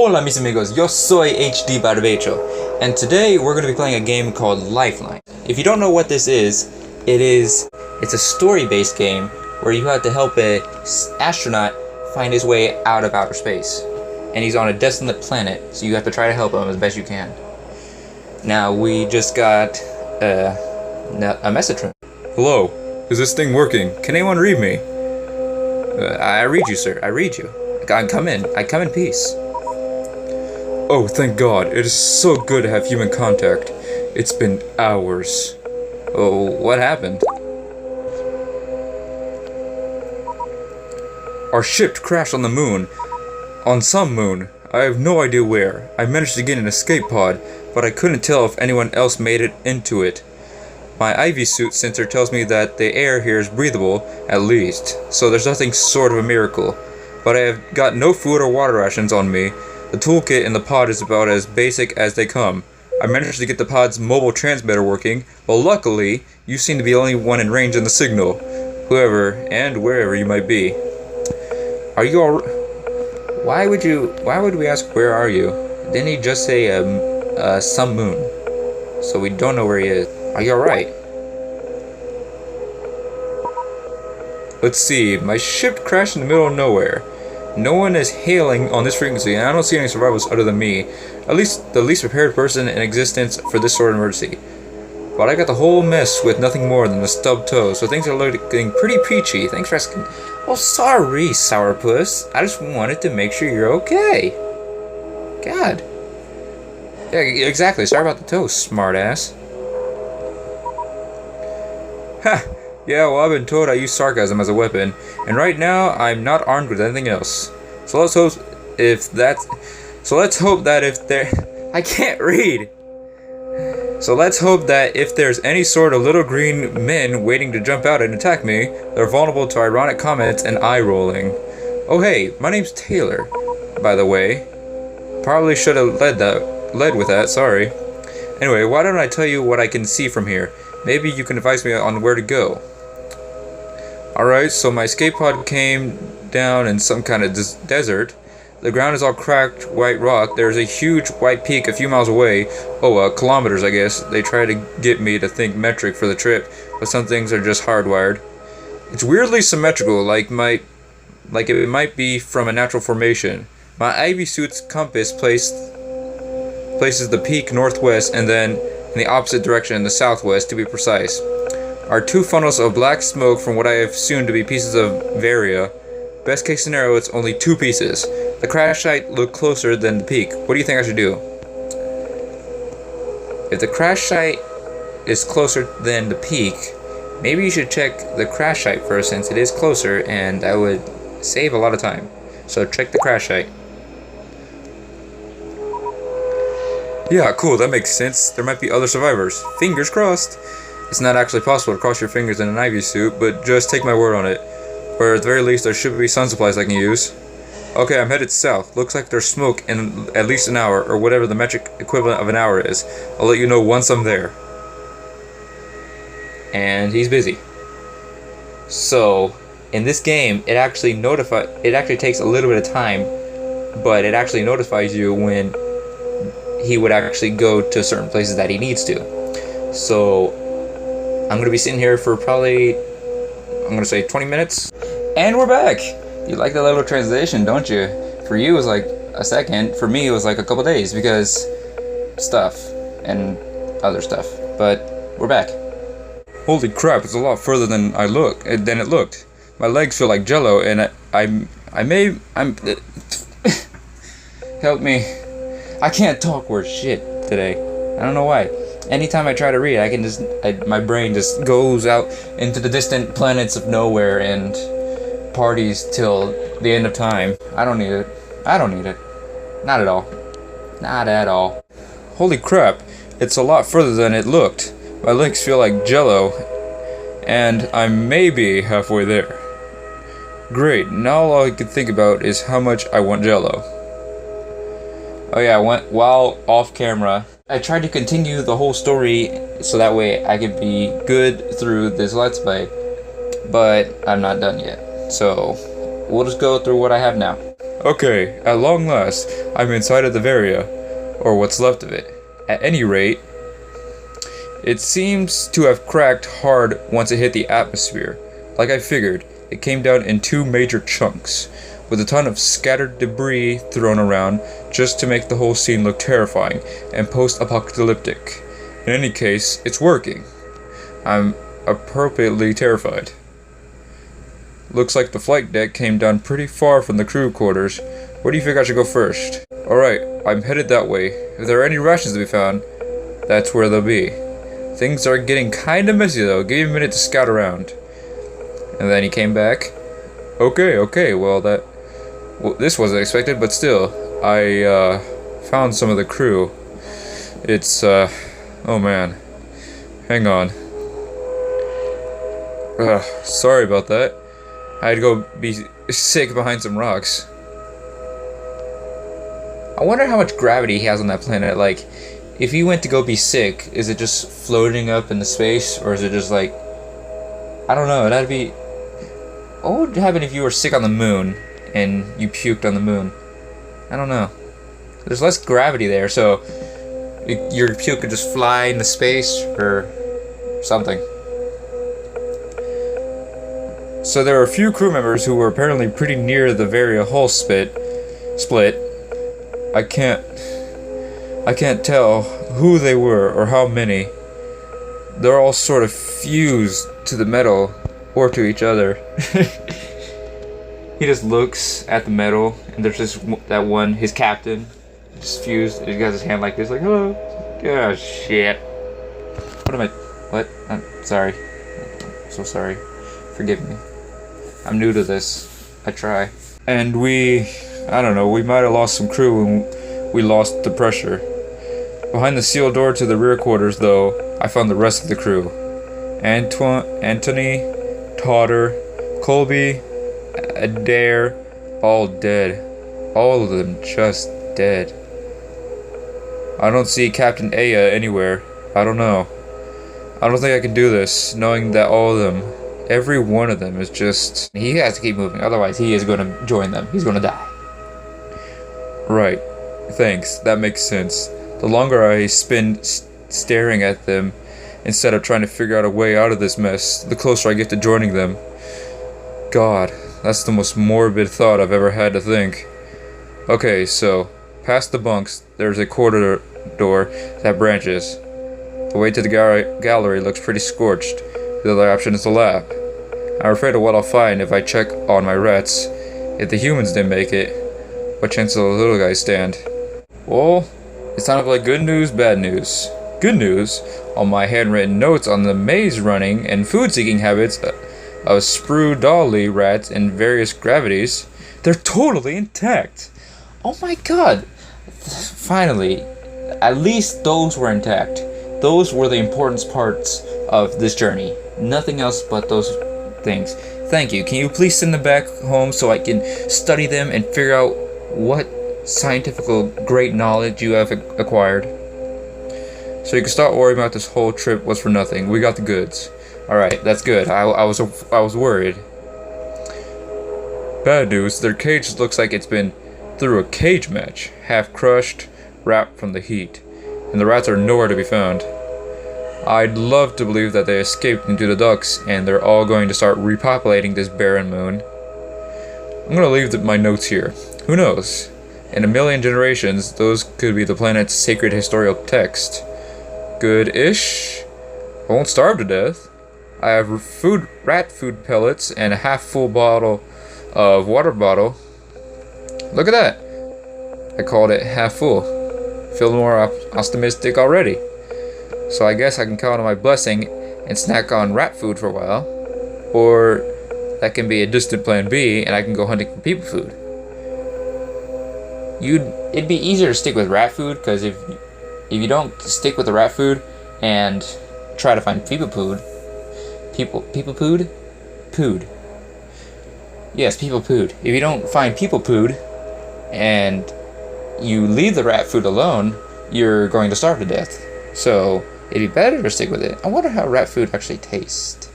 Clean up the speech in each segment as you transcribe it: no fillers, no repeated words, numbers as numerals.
Hola mis amigos, yo soy HD Barbecho, and today we're going to be playing a game called Lifeline. If you don't know what this is, it's a story-based game where you have to help an astronaut find his way out of outer space. And he's on a desolate planet, so you have to try to help him as best you can. Now, we just got a message from him. Hello, is this thing working? Can anyone read me? I read you, sir. I read you. I come in peace. Oh, thank God. It is so good to have human contact. It's been hours. Oh, what happened? Our ship crashed on the moon. On some moon. I have no idea where. I managed to get an escape pod, but I couldn't tell if anyone else made it into it. My IV suit sensor tells me that the air here is breathable, at least, so there's nothing sort of a miracle. But I have got no food or water rations on me. The toolkit in the pod is about as basic as they come. I managed to get the pod's mobile transmitter working, but luckily, you seem to be the only one in range in the signal. Whoever and wherever you might be. Are you all... Why would we ask where are you? Didn't he just say some moon? So we don't know where he is. Are you alright? Let's see, my ship crashed in the middle of nowhere. No one is hailing on this frequency, and I don't see any survivors other than me. At least the least prepared person in existence for this sort of emergency. But I got the whole mess with nothing more than a stubbed toe, so things are looking pretty peachy. Thanks for asking. Oh, sorry, sourpuss. I just wanted to make sure you're okay. God. Yeah, exactly. Sorry about the toe, smartass. Ha! Yeah, well, I've been told I use sarcasm as a weapon, and right now I'm not armed with anything else. So let's hope if there I can't read. So let's hope that if there's any sort of little green men waiting to jump out and attack me, they're vulnerable to ironic comments and eye rolling. Oh hey, my name's Taylor, by the way. Probably should have led with that, sorry. Anyway, why don't I tell you what I can see from here? Maybe you can advise me on where to go. Alright, so my escape pod came down in some kind of desert. The ground is all cracked white rock. There's a huge white peak a few miles away. Oh, kilometers, I guess. They try to get me to think metric for the trip, but some things are just hardwired. It's weirdly symmetrical, like it might be from a natural formation. My IV suit's compass places the peak northwest and then in the opposite direction in the southwest, to be precise. Are two funnels of black smoke from what I have assumed to be pieces of Varia. Best case scenario, it's only two pieces. The crash site looked closer than the peak. What do you think I should do? If the crash site is closer than the peak, maybe you should check the crash site first since it is closer, and that would save a lot of time. So check the crash site. Yeah, cool, that makes sense. There might be other survivors. Fingers crossed. It's not actually possible to cross your fingers in an IV suit, but just take my word on it. Or at the very least, there should be sun supplies I can use. Okay, I'm headed south. Looks like there's smoke in at least an hour, or whatever the metric equivalent of an hour is. I'll let you know once I'm there. And he's busy. So, in this game, it actually takes a little bit of time, but it actually notifies you when he would actually go to certain places that he needs to. So, I'm going to be sitting here for probably, I'm going to say 20 minutes. And we're back! You like that little transition, don't you? For you, it was like a second. For me, it was like a couple days because stuff and other stuff. But we're back. Holy crap, it's a lot further than it looked. My legs feel like jello, and I'm help me. I can't talk worth shit today. I don't know why. Anytime I try to read, my brain just goes out into the distant planets of nowhere and parties till the end of time. I don't need it. I don't need it. Not at all. Not at all. Holy crap, it's a lot further than it looked. My legs feel like jello, and I'm maybe halfway there. Great, now all I can think about is how much I want jello. Oh yeah, while off camera, I tried to continue the whole story so that way I could be good through this Let's Play, but I'm not done yet. So, we'll just go through what I have now. Okay, at long last, I'm inside of the Varia, or what's left of it. At any rate, it seems to have cracked hard once it hit the atmosphere. Like I figured, it came down in two major chunks, with a ton of scattered debris thrown around just to make the whole scene look terrifying and post-apocalyptic. In any case, it's working. I'm appropriately terrified. Looks like the flight deck came down pretty far from the crew quarters. Where do you think I should go first? Alright, I'm headed that way. If there are any rations to be found, that's where they'll be. Things are getting kinda messy though. Give me a minute to scout around. And then he came back. Okay, well this wasn't expected, but still. I found some of the crew. It's oh man. Hang on. Sorry about that. I had to go be sick behind some rocks. I wonder how much gravity he has on that planet. Like, if you went to go be sick, is it just floating up in the space, or is it just like, I don't know, that'd be... What would happen if you were sick on the moon, and you puked on the moon? I don't know. There's less gravity there, so your puke could just fly into space, or something. So there are a few crew members who were apparently pretty near the Varia hull split. I can't tell who they were or how many. They're all sort of fused to the metal or to each other. He just looks at the metal, and there's just that one, his captain, just fused. He got his hand like this, like, hello. Oh shit. What? I'm sorry. I'm so sorry. Forgive me. I'm new to this. I try. And I don't know, we might have lost some crew when we lost the pressure. Behind the sealed door to the rear quarters, though, I found the rest of the crew. Anthony, Totter, Colby, Adair, all dead. All of them just dead. I don't see Captain Aya anywhere. I don't know. I don't think I can do this, knowing that all of them, every one of them is just... He has to keep moving, otherwise he is going to join them. He's going to die. Right. Thanks. That makes sense. The longer I spend staring at them, instead of trying to figure out a way out of this mess, the closer I get to joining them. God, that's the most morbid thought I've ever had to think. Okay, so, past the bunks, there's a corridor door that branches. The way to the gallery looks pretty scorched. The other option is the lab. I'm afraid of what I'll find if I check on my rats. If the humans didn't make it, what chance will the little guys stand? Well, it's time to like good news, bad news. Good news, all my handwritten notes on the maze running and food seeking habits of sprue dolly rats in various gravities, they're totally intact. Oh my god! Finally, at least those were intact. Those were the important parts of this journey. Nothing else but those things. Thank you. Can you please send them back home so I can study them and figure out what scientific great knowledge you have acquired? So you can start worrying about this whole trip was for nothing. We got the goods. Alright, that's good. I was worried. Bad news, their cage looks like it's been through a cage match. Half crushed, wrapped from the heat. And the rats are nowhere to be found. I'd love to believe that they escaped into the ducts and they're all going to start repopulating this barren moon. I'm gonna leave my notes here. Who knows? In a million generations, those could be the planet's sacred historical text. Good-ish. I won't starve to death. I have rat food pellets and a half-full bottle of water bottle. Look at that. I called it half full. Feel more optimistic already. So I guess I can count on my blessing and snack on rat food for a while. Or that can be a distant plan B and I can go hunting for people food. It'd be easier to stick with rat food, because if you don't stick with the rat food and try to find people food, yes, people food. If you don't find people food and you leave the rat food alone, you're going to starve to death. So it'd be better to stick with it. I wonder how rat food actually tastes.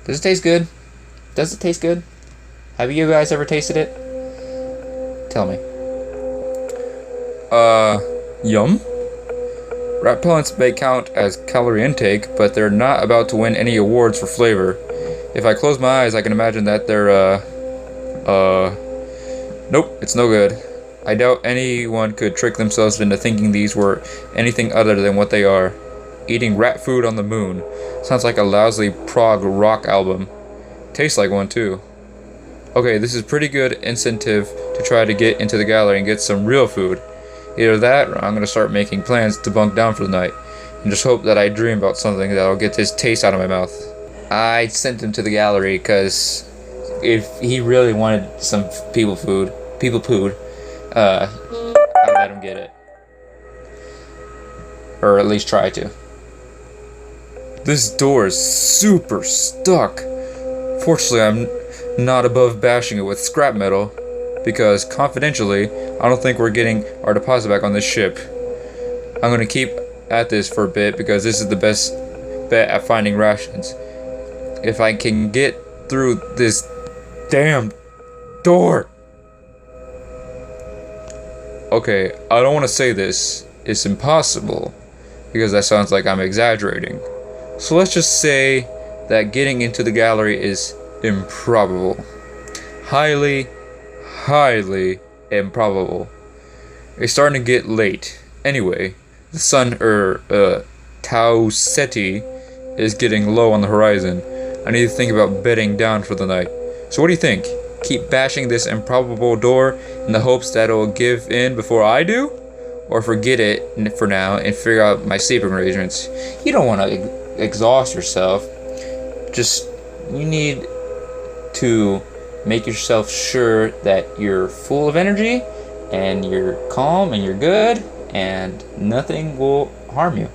Does it taste good? Does it taste good? Have you guys ever tasted it? Tell me. Yum? Rat pellets may count as calorie intake, but they're not about to win any awards for flavor. If I close my eyes, I can imagine that they're, nope, it's no good. I doubt anyone could trick themselves into thinking these were anything other than what they are. Eating rat food on the moon. Sounds like a lousy prog rock album. Tastes like one, too. Okay, this is pretty good incentive to try to get into the gallery and get some real food. Either that, or I'm gonna start making plans to bunk down for the night, and just hope that I dream about something that'll get this taste out of my mouth. I sent him to the gallery because if he really wanted some people food, I let him get it. Or at least try to. This door is super stuck. Fortunately, I'm not above bashing it with scrap metal, because confidentially, I don't think we're getting our deposit back on this ship. I'm gonna keep at this for a bit because this is the best bet at finding rations. If I can get through this damn door. Okay, I don't want to say this. It's impossible, because that sounds like I'm exaggerating. So let's just say that getting into the gallery is improbable. Highly improbable. It's starting to get late. Anyway, the sun, Tau Ceti, is getting low on the horizon. I need to think about bedding down for the night. So what do you think? Keep bashing this improbable door in the hopes that it'll give in before I do? Or forget it for now and figure out my sleeping arrangements? You don't want to exhaust yourself. Just, you need to make yourself sure that you're full of energy and you're calm and you're good and nothing will harm you.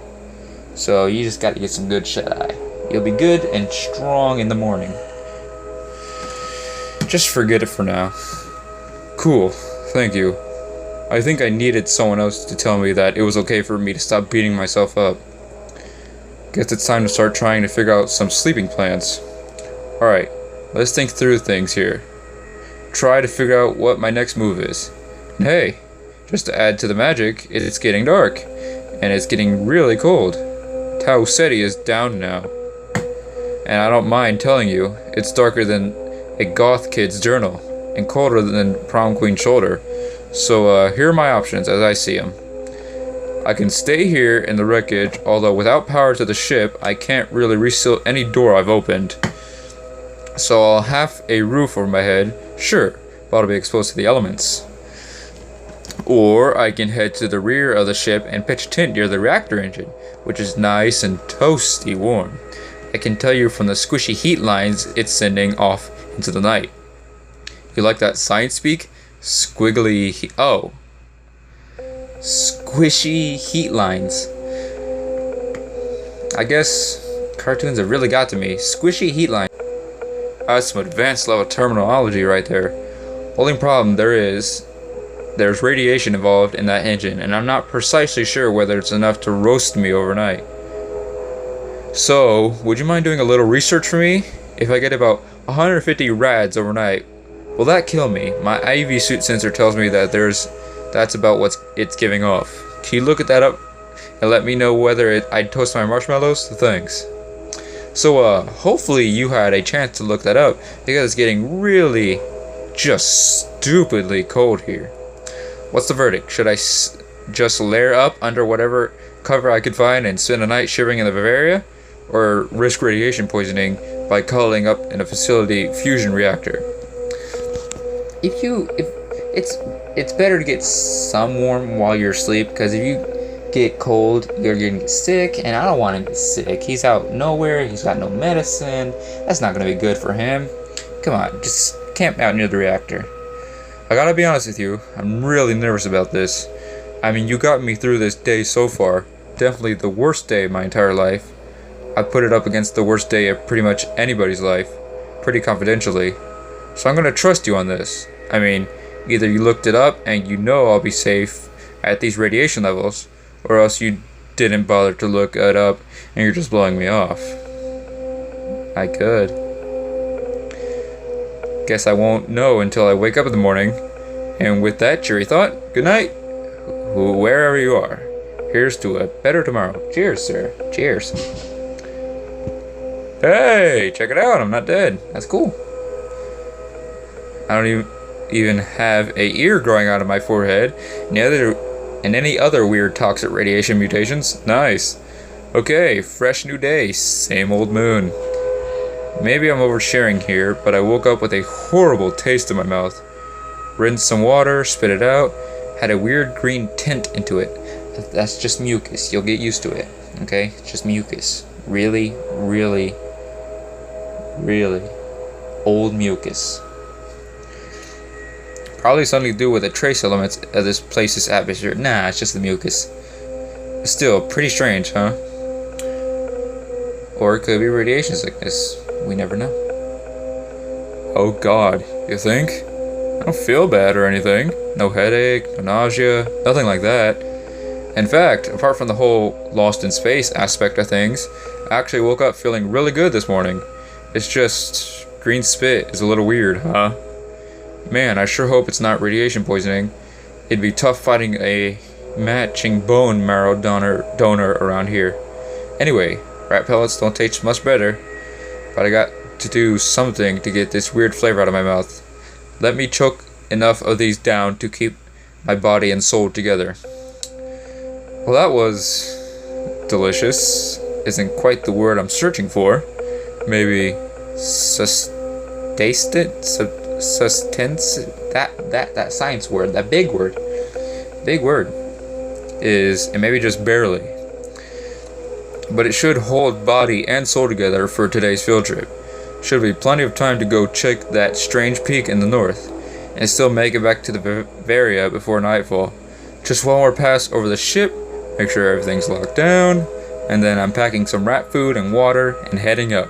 So you just got to get some good shut-eye. You'll be good and strong in the morning. Just forget it for now. Cool, thank you. I think I needed someone else to tell me that it was okay for me to stop beating myself up. Guess it's time to start trying to figure out some sleeping plans. Alright, let's think through things here. Try to figure out what my next move is. And hey, just to add to the magic, it's getting dark. And it's getting really cold. Tau Ceti is down now. And I don't mind telling you, it's darker than a goth kid's journal. And colder than prom queen's shoulder. So here are my options as I see them. I can stay here in the wreckage, although without power to the ship, I can't really reseal any door I've opened. So I'll have a roof over my head, sure, but I'll be exposed to the elements. Or I can head to the rear of the ship and pitch a tent near the reactor engine, which is nice and toasty warm. I can tell you from the squishy heat lines it's sending off into the night. You like that science speak? Squiggly oh. Squishy heat lines. I guess cartoons have really got to me. Squishy heat lines. That's some advanced level terminology right there. Only problem there's radiation involved in that engine, and I'm not precisely sure whether it's enough to roast me overnight. So, would you mind doing a little research for me? If I get about 150 rads overnight, will that kill me? My IV suit sensor tells me that that's about what it's giving off. Can you look at that up and let me know whether I'd toast my marshmallows? Thanks. So, hopefully you had a chance to look that up, because it's getting really just stupidly cold here. What's the verdict? Should I just layer up under whatever cover I could find and spend a night shivering in the Bavaria? Or risk radiation poisoning by cuddling up in a facility fusion reactor? It's better to get some warm while you're asleep, because if you get cold, you're gonna get sick, and I don't want him to get sick. He's out nowhere, he's got no medicine. That's not gonna be good for him. Come on, just camp out near the reactor. I gotta be honest with you, I'm really nervous about this. I mean, you got me through this day so far. Definitely the worst day of my entire life. I put it up against the worst day of pretty much anybody's life, pretty confidentially. So I'm gonna trust you on this. I mean, either you looked it up and you know I'll be safe at these radiation levels, or else you didn't bother to look it up and you're just blowing me off. I could. Guess I won't know until I wake up in the morning And with that cheery thought, good night, wherever you are. Here's to a better tomorrow. Cheers, sir. Cheers. Hey, check it out. I'm not dead. That's cool. I don't even have a ear growing out of my forehead. And any other weird toxic radiation mutations. Nice. Okay, fresh new day. Same old moon. Maybe I'm oversharing here, but I woke up with a horrible taste in my mouth. Rinsed some water, spit it out. Had a weird green tint into it. That's just mucus. You'll get used to it. Okay? It's just mucus. Really, really, really old mucus. Probably something to do with the trace elements of this place's atmosphere. Nah, it's just the mucus. Still, pretty strange, huh? Or it could be radiation sickness. We never know. Oh god, you think? I don't feel bad or anything. No headache, no nausea, nothing like that. In fact, apart from the whole lost in space aspect of things, I actually woke up feeling really good this morning. It's just green spit is a little weird, huh? Man, I sure hope it's not radiation poisoning. It'd be tough finding a matching bone marrow donor around here. Anyway, rat pellets don't taste much better, but I got to do something to get this weird flavor out of my mouth. Let me choke enough of these down to keep my body and soul together. Well, that was delicious. Isn't quite the word I'm searching for. Maybe sustenance? That science word, that big word is, and maybe just barely, but it should hold body and soul together for today's field trip. Should be plenty of time to go check that strange peak in the north and still make it back to the Bavaria before nightfall. Just one more pass over the ship, make sure everything's locked down, and then I'm packing some rat food and water and heading up.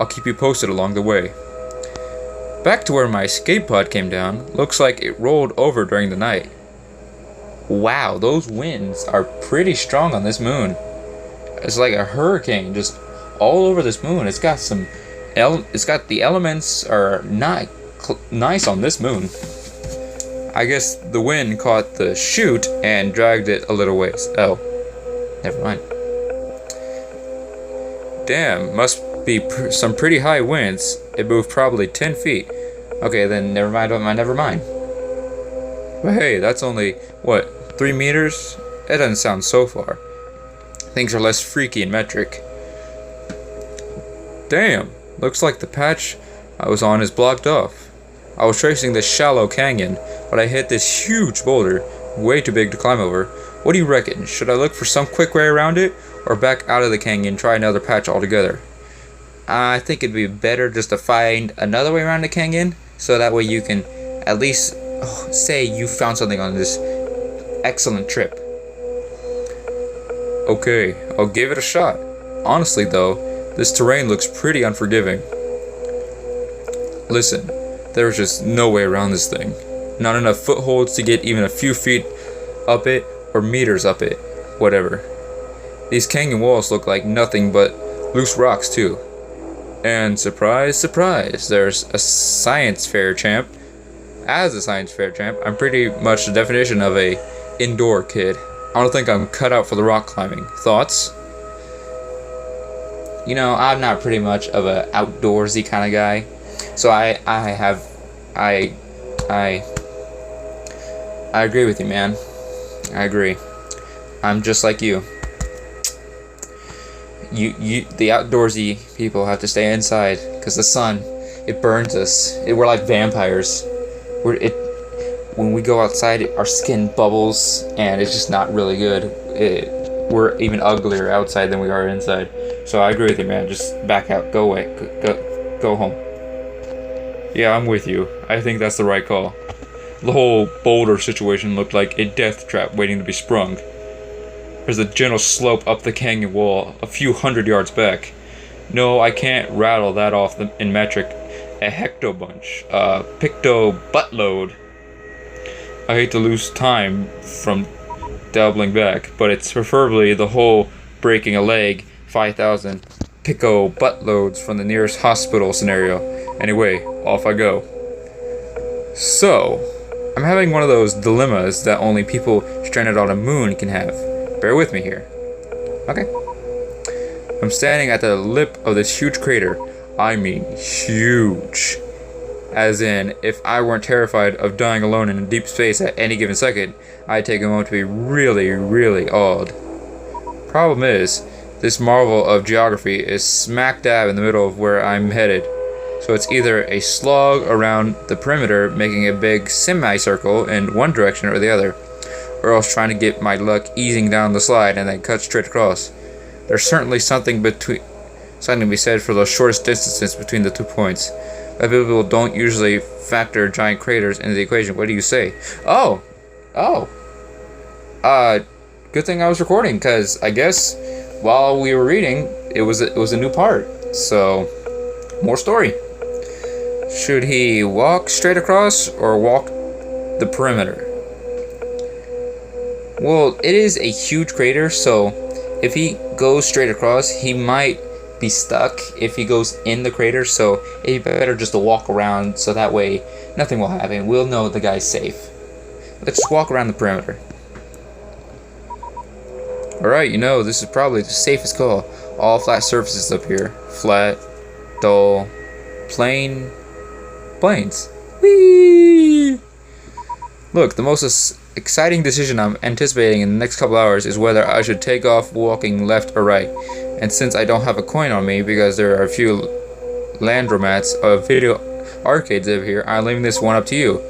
I'll keep you posted along the way. Back to where my escape pod came down, looks like it rolled over during the night. Wow, those winds are pretty strong on this moon. It's like a hurricane just all over this moon. It's got the elements are not nice on this moon. I guess the wind caught the chute and dragged it a little ways. Oh, never mind. Damn, must be some pretty high winds. It moved probably 10 feet. Okay, then never mind. But hey, that's only, what, 3 meters? That doesn't sound so far. Things are less freaky and metric. Damn, looks like the patch I was on is blocked off. I was tracing this shallow canyon, but I hit this huge boulder, way too big to climb over. What do you reckon? Should I look for some quick way around it, or back out of the canyon and try another patch altogether? I think it'd be better just to find another way around the canyon, so that way you can at least say you found something on this excellent trip. Okay, I'll give it a shot. Honestly though, this terrain looks pretty unforgiving. Listen, there's just no way around this thing. Not enough footholds to get even a few feet up it, or meters up it, whatever. These canyon walls look like nothing but loose rocks too. And surprise, surprise, there's a science fair champ. As a science fair champ, I'm pretty much the definition of a indoor kid. I don't think I'm cut out for the rock climbing. Thoughts? You know, I'm not pretty much of a outdoorsy kind of guy. So I agree with you, man. I agree. I'm just like you. The outdoorsy people have to stay inside because the sun, it burns us. We're like vampires. When we go outside, our skin bubbles, and it's just not really good. We're even uglier outside than we are inside. So I agree with you, man. Just back out. Go away. Go home. Yeah, I'm with you. I think that's the right call. The whole boulder situation looked like a death trap waiting to be sprung. There's a gentle slope up the canyon wall, a few 100 yards back. No, I can't rattle that off in metric. A hectobunch. Picto buttload. I hate to lose time from doubling back, but it's preferably the whole breaking a leg, 5,000 pico buttloads from the nearest hospital scenario. Anyway, off I go. So, I'm having one of those dilemmas that only people stranded on a moon can have. Bear with me here. Okay. I'm standing at the lip of this huge crater. I mean huge. As in, if I weren't terrified of dying alone in deep space at any given second, I'd take a moment to be really, really awed. Problem is, this marvel of geography is smack dab in the middle of where I'm headed. So it's either a slog around the perimeter, making a big semicircle in one direction or the other, or else trying to get my luck easing down the slide and then cut straight across. There's certainly something to be said for the shortest distances between the 2 points. But people don't usually factor giant craters into the equation. What do you say? Oh! Good thing I was recording, because I guess while we were reading, it was a new part. So, more story. Should he walk straight across or walk the perimeter? Well, it is a huge crater, so if he goes straight across, he might be stuck if he goes in the crater, so it'd be better just to walk around so that way nothing will happen. We'll know the guy's safe. Let's just walk around the perimeter. Alright, this is probably the safest call. All flat surfaces up here. Flat, dull, plain, plains. Whee! Look, the most exciting decision I'm anticipating in the next couple hours is whether I should take off walking left or right. And since I don't have a coin on me because there are a few landromats of video arcades over here, I'm leaving this one up to you.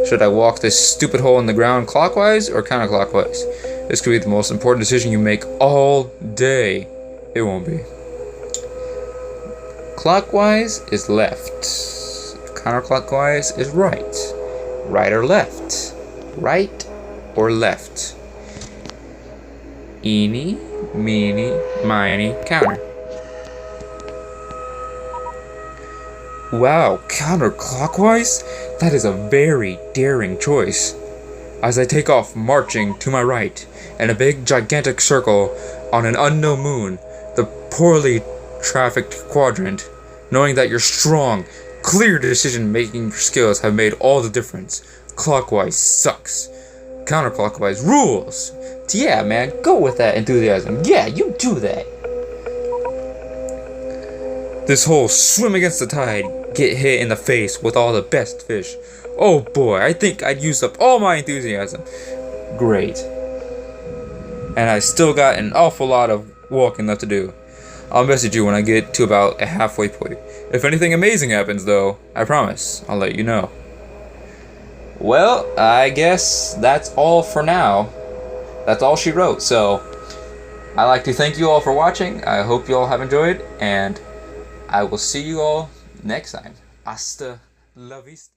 Should I walk this stupid hole in the ground clockwise or counterclockwise? This could be the most important decision you make all day. It won't be. Clockwise is left. Counterclockwise is right. Right or left? Right or left? Eeny, meeny, miny, counter. Wow, counterclockwise? That is a very daring choice. As I take off marching to my right, in a big gigantic circle on an unknown moon, the poorly trafficked quadrant, knowing that your strong, clear decision-making skills have made all the difference. Clockwise sucks. Counterclockwise rules. Yeah, man, go with that enthusiasm. Yeah, you do that. This whole swim against the tide, get hit in the face with all the best fish. Oh boy, I think I'd used up all my enthusiasm. Great. And I still got an awful lot of walking left to do. I'll message you when I get to about a halfway point. If anything amazing happens though, I promise, I'll let you know. Well, I guess that's all for now. That's all she wrote, so I'd like to thank you all for watching. I hope you all have enjoyed, and I will see you all next time. Hasta la vista.